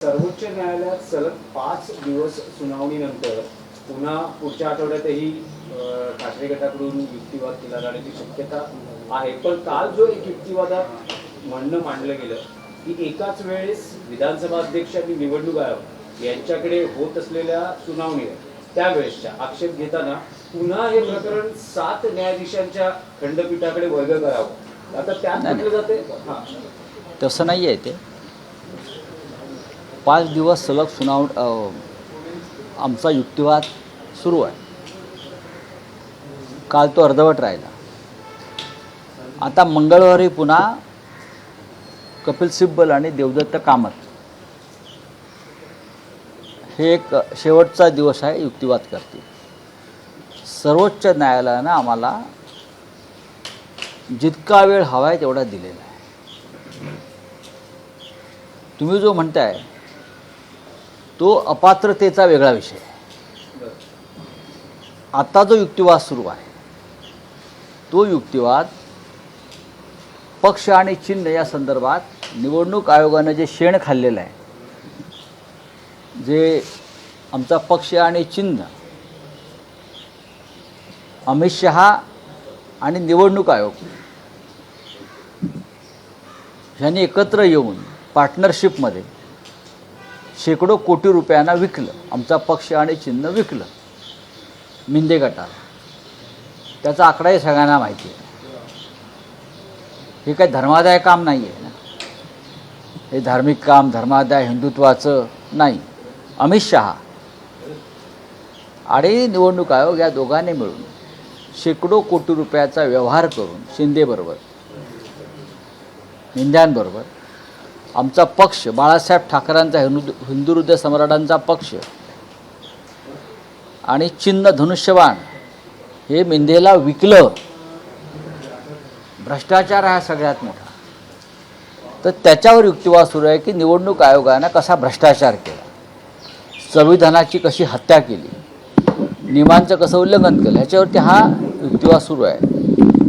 सर्वोच्च न्यायालयात सलग 5 दिवस सुनावणीनंतर पुन्हा पुढच्या आठवड्यातही ठाकरे गटाकडून युक्तिवाद केला जाण्याची शक्यता आहे. पण काल जो एक युक्तिवादात म्हणणं मांडलं गेलं की एकाच वेळेस विधानसभा अध्यक्ष आणि निवडणूक आयोग यांच्याकडे होत असलेल्या सुनावणीवर त्यावेळेसच्या आक्षेप घेताना पुन्हा हे प्रकरण 7 न्यायाधीशांच्या खंडपीठाकडे वर्ग करावं. आता त्यात म्हटलं जाते तसं नाही आहे. ते 5 दिवस सलग आमचा युक्तिवाद सुरू आहे. काल तो अर्धवट राहिला. आता मंगळवारी पुन्हा कपिल सिब्बल आणि देवदत्त कामत हे एक शेवटचा दिवस आहे, युक्तिवाद करतील. सर्वोच्च न्यायालयानं आम्हाला जितका वेळ हवा आहे तेवढा दिलेला आहे. तुम्ही जो म्हणताय तो अपात्रतेचा वेगळा विषय आहे. आता जो युक्तिवाद सुरू आहे तो युक्तिवाद पक्ष आणि चिन्ह या संदर्भात निवडणूक आयोगानं जे शेण खाल्लेलं आहे, जे आमचा पक्ष आणि चिन्ह अमित शहा आणि निवडणूक आयोग ह्यांनी एकत्र येऊन पार्टनरशिपमध्ये शेकडो कोटी रुपयांना विकलं. आमचा पक्ष आणि चिन्ह विकलं मिंदे गटाला. त्याचा आकडाही सगळ्यांना माहिती आहे. हे काही धर्मादाय काम नाही आहे ना. हे धार्मिक काम, धर्मादाय, हिंदुत्वाचं नाही. अमित शहा आणि निवडणूक आयोग या दोघांनी मिळून शेकडो कोटी रुपयाचा व्यवहार करून शिंदेबरोबर, मिंद्यांबरोबर आमचा पक्ष, बाळासाहेब ठाकरेंचा हिंदू हृदय सम्राटांचा पक्ष आणि चिन्ह धनुष्यबाण हे मिंदेला विकलं. भ्रष्टाचार हा सगळ्यात मोठा. तर त्याच्यावर युक्तिवाद सुरू आहे की निवडणूक आयोगानं कसा भ्रष्टाचार केला, संविधानाची कशी हत्या केली, नियमांचं कसं उल्लंघन केलं, ह्याच्यावरती हा युक्तिवाद सुरू आहे.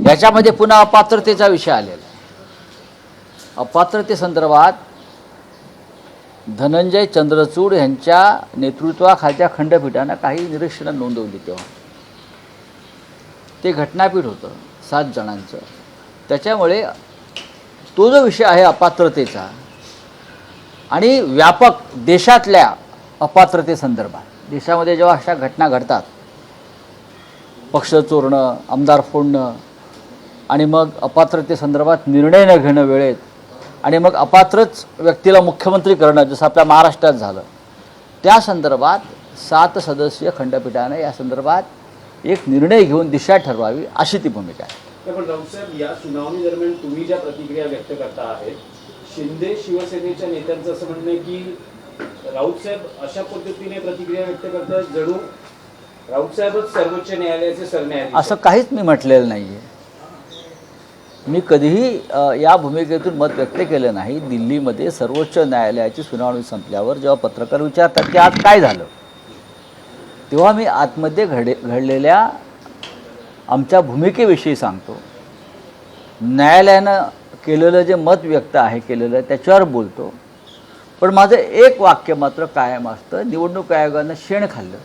याच्यामध्ये पुन्हा अपात्रतेचा विषय आलेला आहे. अपात्रतेसंदर्भात धनंजय चंद्रचूड यांच्या नेतृत्वाखालच्या खंडपीठानं काही निरीक्षणं नोंदवली. तेव्हा ते घटनापीठ होतं 7 जणांचं. त्याच्यामुळे तो जो विषय आहे अपात्रतेचा आणि व्यापक देशातल्या अपात्रतेसंदर्भात, देशामध्ये जेव्हा अशा घटना घडतात, पक्ष चोरणं, आमदार फोडणं आणि मग अपात्रतेसंदर्भात निर्णय न घेणं वेळेत आणि मग अपात्रच व्यक्तीला मुख्यमंत्री करणं, जसं आपल्या महाराष्ट्रात झालं, त्या संदर्भात 7 सदस्यीय खंडपीठानं या संदर्भात एक निर्णय घेऊन दिशा ठरवावी अशी ती भूमिका आहे. पण राऊतसाहेब, या सुनावणी दरम्यान तुम्ही ज्या प्रतिक्रिया व्यक्त करता आहेत, शिंदे शिवसेनेच्या नेत्यांचं असं म्हणणं आहे की राऊतसाहेब अशा पद्धतीने प्रतिक्रिया व्यक्त करतात जणू राऊतसाहेबच सर्वोच्च न्यायालयाचे सरन्यायाधीश. असं काहीच मी म्हटलेलं नाही आहे. मी कधीही या भूमिकेतून मत व्यक्त केलं नाही. दिल्लीमध्ये सर्वोच्च न्यायालयाची सुनावणी संपल्यावर जेव्हा पत्रकार विचारतात की आज काय झालं, तेव्हा मी आतमध्ये घडलेल्या आमच्या भूमिकेविषयी सांगतो. न्यायालयानं केलेलं जे मत व्यक्त आहे केलेलं त्याच्यावर बोलतो. पण माझं एक वाक्य मात्र कायम असतं, निवडणूक आयोगानं शेण खाल्लं,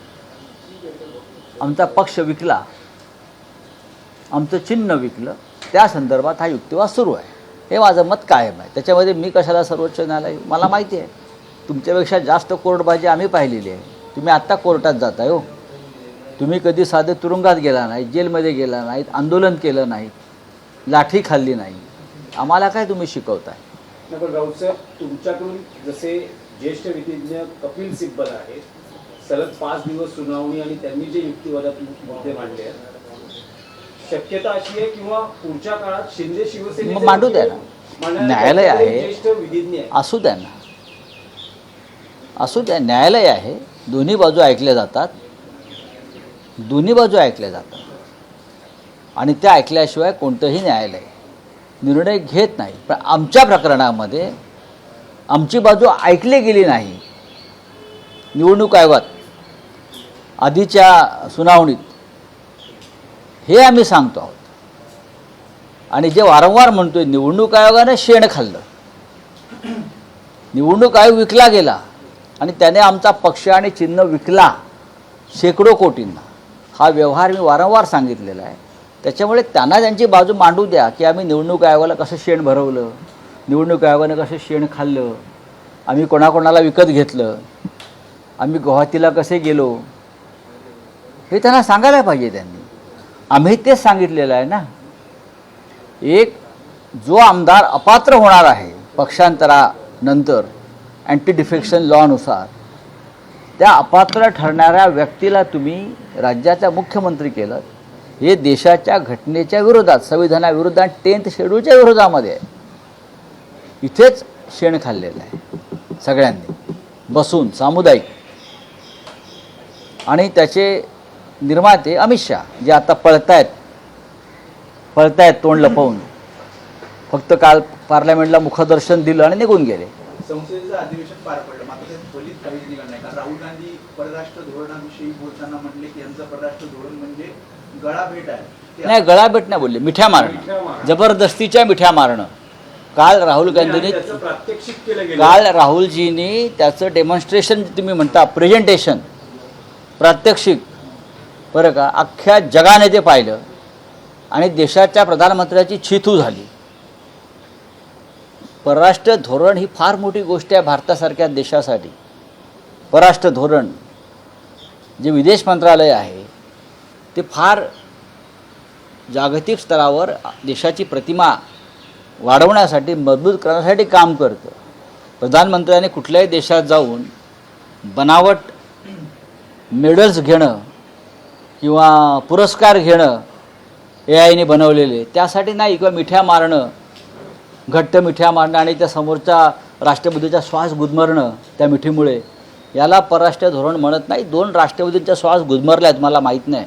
आमचा पक्ष विकला, आमचं चिन्ह विकलं, त्या संदर्भात हा युक्तिवाद सुरू आहे. हे माझं मत कायम आहे. त्याच्यामध्ये मी कशाला सर्वोच्च न्यायालय, मला माहिती आहे तुमच्यापेक्षा जास्त कोर्टबाजी आम्ही पाहिलेली आहे. तुम्ही आत्ता कोर्टात जाताय हो. तुम्ही कधी साधे तुरुंगात गेला नाही, जेलमध्ये गेला नाहीत, आंदोलन केलं नाही, लाठी खाल्ली नाही. आम्हाला काय तुम्ही शिकवताय? पण राऊतसाहेब, तुमच्याकडून जसे ज्येष्ठ विधिज्ञ कपिल सिब्बल आहेत, सलग 5 दिवस सुनावणी आणि त्यांनी जे युक्तिवादात मुद्दे मांडले आहेत, शक्यता अशी आहे किंवा पुढच्या काळात शिंदे शिवसेने मांडू द्या ना. न्यायालय आहे, ज्येष्ठ विधिज्ञ असू द्या ना, असू द्या. न्यायालय आहे, दोन्ही बाजू ऐकल्या जातात, दोन्ही बाजू ऐकल्या जातात आणि त्या ऐकल्याशिवाय कोणतंही न्यायालय निर्णय घेत नाही. पण आमच्या प्रकरणामध्ये आमची बाजू ऐकली गेली नाही. निवडणूक आयोगात आधीच्या सुनावणीत हे आम्ही सांगतो आहोत. आणि जे वारंवार म्हणतोय निवडणूक आयोगाने शेण खाल्लं, निवडणूक आयोग विकला गेला, आणि त्याने आमचा पक्ष आणि चिन्ह विकला शेकडो कोटींना. हा व्यवहार मी वारंवार सांगितलेला आहे. त्याच्यामुळे त्यांना त्यांची बाजू मांडू द्या की आम्ही निवडणूक आयोगाला कसं शेण भरवलं, निवडणूक आयोगानं कसं शेण खाल्लं, आम्ही कोणाकोणाला विकत घेतलं, आम्ही गुवाहाटीला कसे गेलो, हे त्यांना सांगायला पाहिजे त्यांनी. आम्ही तेच सांगितलेलं आहे ना. एक जो आमदार अपात्र होणार आहे पक्षांतरानंतर अँटी डिफेक्शन लॉनुसार, त्या अपात्र ठरणाऱ्या व्यक्तीला तुम्ही राज्याचा मुख्यमंत्री केलं, हे देशाच्या घटनेच्या विरोधात, संविधानाविरोधात, 10th शेड्यूलच्या विरोधामध्ये आहे. इथेच शेण खाल्लेलं आहे सगळ्यांनी बसून सामुदायिक. आणि त्याचे निर्माते अमित शहा जे आता पळतायत तोंड लपवून, फक्त काल पार्लमेंटला मुखदर्शन दिलं आणि निघून गेले. संसदेचं अधिवेशन पार पडलं, मात्र त्यात फलित काहीच निघालं नाही. कारण राहुल गांधी परराष्ट्र धोरणाविषयी बोलताना म्हटले की यांचं परराष्ट्र धोरण म्हणजे गळाभेट आहे. नाही, गळाभेट नाही बोलले, मिठ्या मारणं, जबरदस्तीच्या मिठ्या मारणं. काल राहुल गांधींनी, प्रात्यक्षिक केलं गेलं. काल राहुलजींनी त्याचं डेमॉन्स्ट्रेशन, तुम्ही म्हणता प्रेझेंटेशन, प्रात्यक्षिक, बरं का, अख्ख्या जगाने ते पाहिलं आणि देशाच्या प्रधानमंत्र्याची छितू झाली. परराष्ट्र धोरण ही फार मोठी गोष्ट आहे भारतासारख्या देशासाठी. परराष्ट्र धोरण जे विदेश मंत्रालय आहे ते फार जागतिक स्तरावर देशाची प्रतिमा वाढवण्यासाठी, मजबूत करण्यासाठी काम करतं. प्रधानमंत्र्यांनी कुठल्याही देशात जाऊन बनावट मेडल्स घेणं किंवा पुरस्कार घेणं AIने बनवलेले, त्यासाठी नाही, किंवा मिठ्या मारणं, घट्ट मिठ्या मारणं आणि त्या समोरच्या राष्ट्रपतीचा श्वास गुदमरणं त्या मिठीमुळे, याला परराष्ट्र धोरण म्हणत नाही. 2 राष्ट्रपतींचा श्वास गुदमरला आहेत, मला माहीत नाही.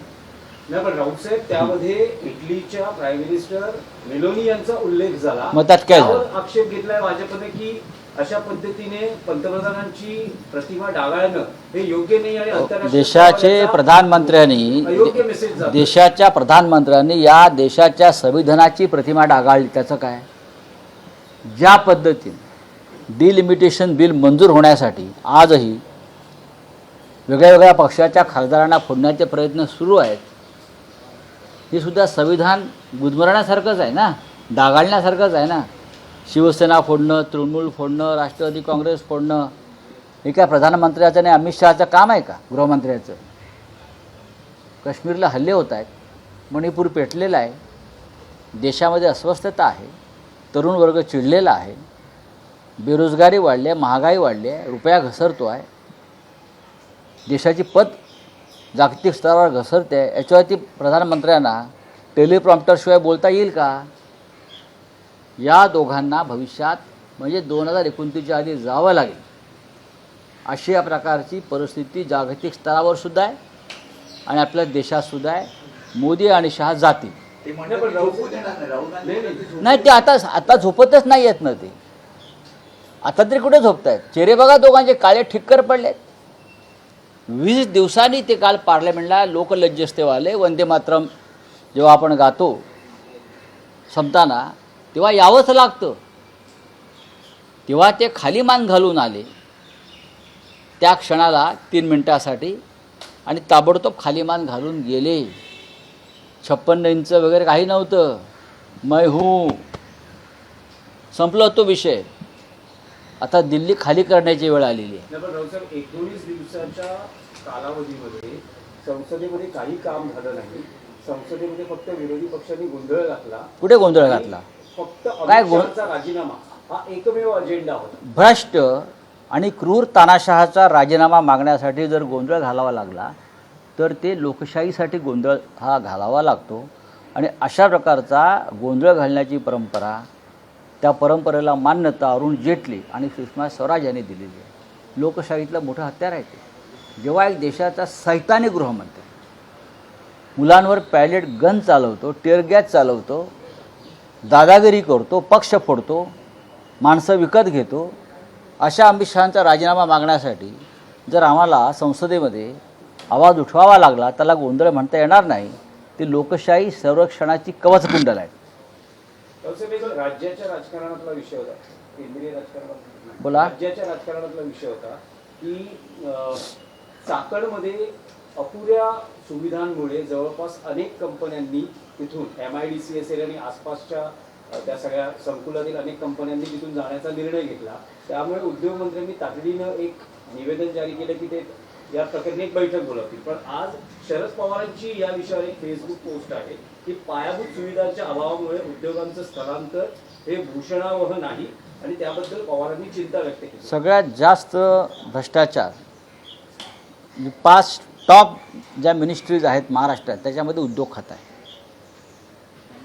नाही, पण राऊत साहेब, त्यामध्ये इटलीच्या प्राईम मिनिस्टर मेलोनी यांचा उल्लेख झाला. मग त्यात काय झालं? त्यावर आक्षेप घेतलाय भाजपने की अशा पद्धतीने पंतप्रधानांची प्रतिमा डागाळणं हे योग्य नाही आणि आंतरराष्ट्रीय देशाचे प्रधानमंत्र्यांनी, अयोग्य मेसेज जातो. देशाच्या प्रधानमंत्र्यांनी या देशाच्या संविधानाची प्रतिमा डागाळली. त्याचं काय? ज्या पद्धतीने डिलिमिटेशन बिल मंजूर होण्यासाठी आजही वेगळ्या वेगळ्या पक्षाच्या खासदारांना फोडण्याचे प्रयत्न सुरू आहेत, हे सुद्धा संविधान गुदमरण्यासारखंच आहे ना, डागाळण्यासारखंच आहे ना. शिवसेना फोडणं, तृणमूल फोडणं, राष्ट्रवादी काँग्रेस फोडणं, हे काय प्रधानमंत्र्याचं आणि अमित शहाचं काम आहे का, गृहमंत्र्याचं? काश्मीरला हल्ले होत आहेत, मणिपूर पेटलेलं आहे, देशामध्ये अस्वस्थता आहे, तरुण वर्ग चिडलेला आहे, बेरोजगारी वाढली आहे, महागाई वाढली आहे, रुपया घसरतो आहे, देशाची पत जागतिक स्तरावर घसरते आहे. याच्यावरती प्रधानमंत्र्यांना टेलिप्रॉम्प्टरशिवाय बोलता येईल का? या दोघांना भविष्यात म्हणजे 2029च्या आधी जावं लागेल, अशी या प्रकारची परिस्थिती जागतिक स्तरावर सुद्धा आहे आणि आपल्या देशात सुद्धा आहे. मोदी आणि शहा जातील. ते म्हणतात की झोपू देणार नाही. राहुल गांधी नाही, ते आता झोपतच नाही आहेत ना. ते आता तरी कुठे झोपत आहेत? चेहरे बघा दोघांचे काळे ठिक्कर पडलेत. 20 दिवसांनी ते काल पार्लमेंटला लोकलज्जस्तेवाले वंदे मातरम जेव्हा आपण गातो संपताना, तेव्हा यावंच लागतं. तेव्हा ते खाली मान घालून आले त्या क्षणाला 3 मिनिटासाठी आणि ताबडतोब खाली मान घालून गेले. 56 इंच वगैरे काही नव्हतं. मैं हूँ, संपलं तो विषय. आता दिल्ली खाली करण्याची वेळ आलेली आहे. नाही, पण राऊत साहेब, 19 दिवसाच्या कालावधीमध्ये संसदेमध्ये काही काम झालं नाही. संसदेमध्ये फक्त विरोधी पक्षांनी गोंधळ घातला. कुठे गोंधळ घातला? फक्त काय अमित शहाचा राजीनामा हा एकमेव अजेंडा होता. भ्रष्ट आणि क्रूर तानाशहाचा राजीनामा मागण्यासाठी जर गोंधळ घालावा लागला तर ते लोकशाहीसाठी गोंधळ हा घालावा लागतो. आणि अशा प्रकारचा गोंधळ घालण्याची परंपरा, त्या परंपरेला मान्यता अरुण जेटली आणि सुषमा स्वराज यांनी दिलेली आहे. लोकशाहीतलं मोठं हत्यार आहे ते. जेव्हा एक देशाचा सैतानी गृहमंत्री मुलांवर पॅलेट गन चालवतो, टिअर गॅस चालवतो, दादागिरी करतो, पक्ष फोडतो, माणसं विकत घेतो, अशा अमित शहांचा राजीनामा मागण्यासाठी जर आम्हाला संसदेमध्ये आवाज उठवावा लागला, त्याला गोंधळ म्हणता येणार नाही. ती लोकशाही संरक्षणाची कवचकुंडल आहे. राज्याच्या राजकारणातला विषय होता, केंद्रीय राजकारणात बोला. राज्याच्या राजकारणातला विषय होता की चाकणमध्ये अपुऱ्या सुविधांमुळे जवळपास अनेक कंपन्यांनी तिथून MIDC असेल आणि आसपासच्या त्या सगळ्या संकुलातील अनेक कंपन्यांनी तिथून जाण्याचा निर्णय घेतला. त्यामुळे उद्योगमंत्र्यांनी तातडीनं एक निवेदन जारी केलं की ते या प्रकरणी एक बैठक बोलावतील. पण आज शरद पवारांची या विषयावर एक फेसबुक पोस्ट आहे की पायाभूत सुविधांच्या अभावामुळे उद्योगांचं स्थलांतर हे भूषणावह नाही आणि त्याबद्दल पवारांनी चिंता व्यक्त केली. सगळ्यात जास्त भ्रष्टाचार 5 टॉप ज्या मिनिस्ट्रीज आहेत महाराष्ट्रात त्याच्यामध्ये उद्योग खातं आहे.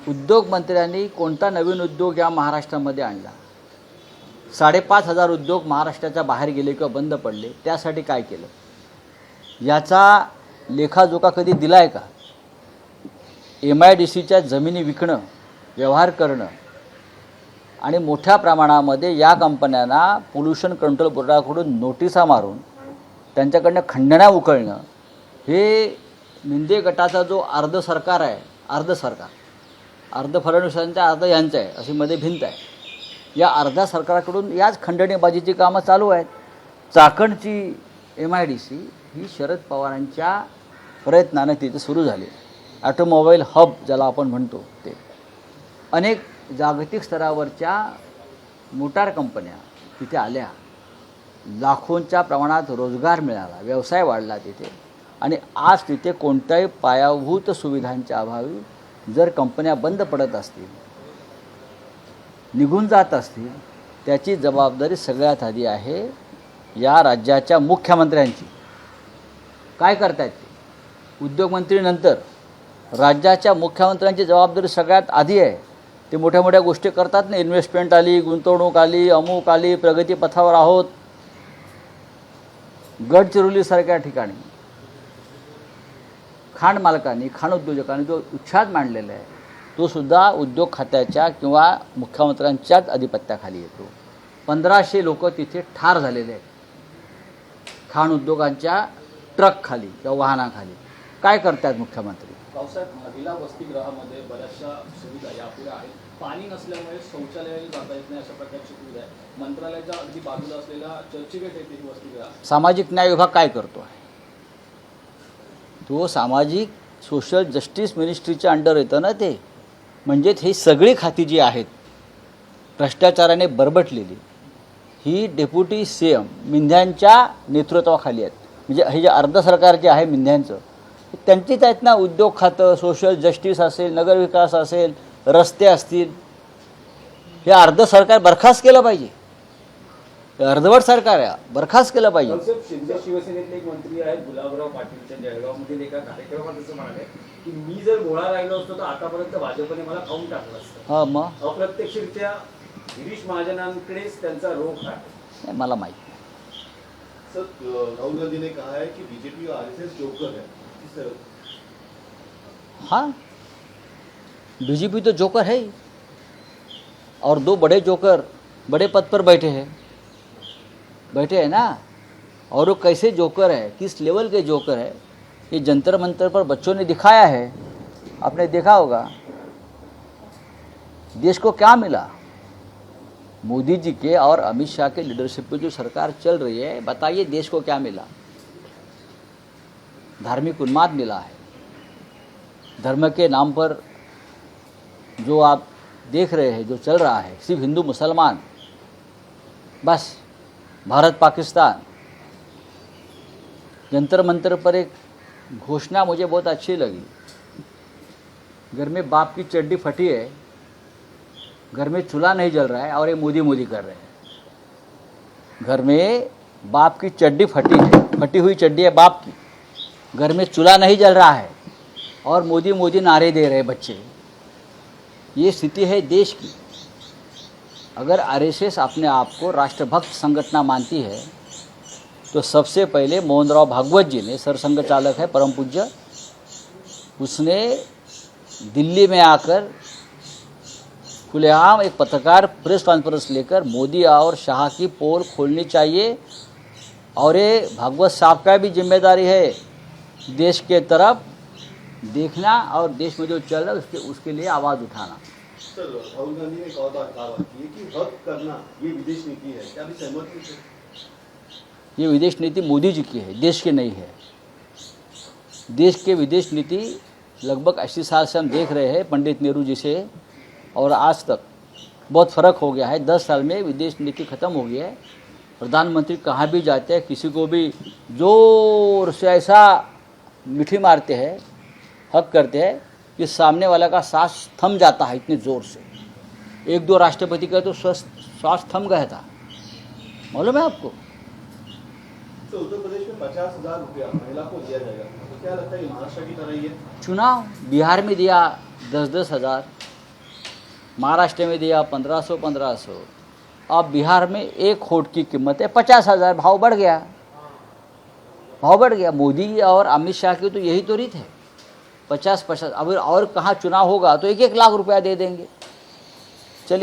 उद्योगमंत्र्यांनी कोणता नवीन उद्योग या महाराष्ट्रामध्ये आणला? 5,500 उद्योग महाराष्ट्राच्या बाहेर गेले किंवा बंद पडले, त्यासाठी काय केलं याचा लेखाजोखा कधी दिला आहे का? MIDCच्या जमिनी विकणं, व्यवहार करणं आणि मोठ्या प्रमाणामध्ये या कंपन्यांना पोल्युशन कंट्रोल बोर्डाकडून नोटिसा मारून त्यांच्याकडनं खंडण्या उकळणं, हे मिंदे गटाचा जो अर्ध सरकार आहे, अर्ध फडणवीसांच्या अर्ध यांचं आहे, अशी मध्ये भिंत आहे. या अर्ध्या सरकाराकडून याच खंडणीबाजीची कामं चालू आहेत. चाकणची MIDC ही शरद पवारांच्या प्रयत्नाने तिथे सुरू झाली. ऑटोमोबाईल हब ज्याला आपण म्हणतो ते. अनेक जागतिक स्तरावरच्या मोटार कंपन्या तिथे आल्या, लाखोंच्या प्रमाणात रोजगार मिळाला, व्यवसाय वाढला तिथे. आणि आज तिथे कोणत्याही पायाभूत सुविधांच्या अभावी जर कंपन्या बंद पडत असतील, निघून जात असतील, त्याची जबाबदारी सगळ्यात आधी आहे या राज्याच्या मुख्यमंत्र्यांची. काय करतायत ते? उद्योगमंत्री नंतर राज्याच्या मुख्यमंत्र्यांची जबाबदारी सगळ्यात आधी आहे. ते मोठ्या मोठ्या गोष्टी करतात ना, इन्व्हेस्टमेंट आली, गुंतवणूक आली, अमुक आली, प्रगतीपथावर आहोत. गडचिरोलीसारख्या ठिकाणी खाण मालकांनी, खाण उद्योजकांनी जो उच्छाद मांडलेला आहे तो सुद्धा उद्योग खात्याच्या किंवा मुख्यमंत्र्यांच्याच अधिपत्याखाली येतो. 1500 लोक तिथे ठार झालेले आहेत खाण उद्योगांच्या ट्रकखाली किंवा वाहनाखाली. काय करतात मुख्यमंत्री? पावसाळ्यात महिला वसतिगृहामध्ये बऱ्याचशा सुविधा यापुढे आहेत. पाणी नसल्यामुळे शौचालयाही जाता येत नाही, अशा प्रकारची सुविधा आहे. मंत्रालयाच्या अगदी बाजूला असलेल्या चर्चगेट येथे ही वसतिगृह. सामाजिक न्याय विभाग काय करतो आहे? तो सामाजिक सोशल जस्टिस मिनिस्ट्रीच्या अंडर येतं ना ते. म्हणजेच ही सगळी खाती जी आहेत भ्रष्टाचाराने बरबटलेली, ही डेप्युटी CM मिंध्यांच्या नेतृत्वाखाली आहेत. म्हणजे हे जे अर्ध सरकार जे आहे मिंध्यांचं, त्यांचीच आहेत ना. उद्योग खातं, सोशल जस्टिस असेल, नगरविकास असेल, रस्ते असतील, हे अर्ध सरकार बरखास्त केलं पाहिजे. अर्धवट सरकार आहे, बरखास्त केलं पाहिजे. शिंदे शिवसेनेतले एक मंत्री आहेत गुलाबराव पाटील, जळगावमधील एका कार्यक्रमात असं म्हणाले की मी जर गोळा राहिलो असतो तर आतापर्यंत भाजपने मला खाऊन टाकलं असतं. हां, मग अप्रत्यक्षरित्या गिरीश महाजनांकडेच त्यांचा रोख आहे. नाही, मला माहिती नाही. सर, राहुल गांधी ने कहा है कि बीजेपी और RSS जोकर है. हाँ, BJP तो जोकर है ही. और 2 बड़े जोकर बड़े पद पर बैठे हैं ना. और वो कैसे जोकर है, किस लेवल के जोकर है, ये जंतर मंतर पर बच्चों ने दिखाया है. आपने देखा होगा देश को क्या मिला. मोदी जी के और अमित शाह के लीडरशिप पे जो सरकार चल रही है, बताइए देश को क्या मिला. धार्मिक उन्माद मिला है. धर्म के नाम पर जो आप देख रहे हैं, जो चल रहा है, सिर्फ हिंदू मुसलमान, बस भारत पाकिस्तान. जंतर मंतर पर एक घोषणा मुझे बहुत अच्छी लगी. घर में बाप की चड्डी फटी है, घर में चूल्हा नहीं जल रहा है और ये मोदी मोदी कर रहे हैं. घर में बाप की चड्डी फटी है, फटी हुई चड्डी है बाप की, घर में चूल्हा नहीं जल रहा है और मोदी मोदी नारे दे रहे बच्चे. ये स्थिति है देश की. अगर RSS अपने आप को राष्ट्रभक्त संगठना मानती है तो सबसे पहले मोहनराव भागवत जी ने, सरसंघ चालक है परम पूज्य, उसने दिल्ली में आकर खुलेआम एक पत्रकार प्रेस कॉन्फ्रेंस लेकर मोदी और शाह की पोल खोलनी चाहिए. और ये भागवत साहब का भी जिम्मेदारी है देश के तरफ देखना और देश में जो चल रहा है उसके लिए आवाज़ उठाना. सर, राहुल गांधी ने एक और बात की है कि हक करना ये विदेश नीति है. क्या अभी सहमत हैं? ये विदेश नीति मोदी जी की है, देश की नहीं है। देश के विदेश नीति लगभग 80 साल से हम देख रहे हैं पंडित नेहरू जी से, और आज तक बहुत फ़र्क हो गया है। 10 साल में विदेश नीति ख़त्म हो गई है। प्रधानमंत्री कहाँ भी जाते हैं, किसी को भी ज़ोर से ऐसा मीठी मारते हैं, हक करते हैं कि सामने वाला का सांस थम जाता है इतने ज़ोर से। 1-2 राष्ट्रपति का तो श्वास थम गया था, मालूम है आपको। तो उत्तर प्रदेश में 50,000 रुपया महिला को दिया जाएगा, तो क्या लगता है महाराष्ट्र की तरह ही है? चुनाव बिहार में दिया 10-10 हज़ार, महाराष्ट्र में दिया 1500। अब बिहार में 1 वोट की कीमत है 50,000। भाव बढ़ गया। मोदी और अमित शाह की तो यही तो रीत है, 50-50। अब और कहाँ चुनाव होगा तो 1-1 लाख रुपया दे देंगे।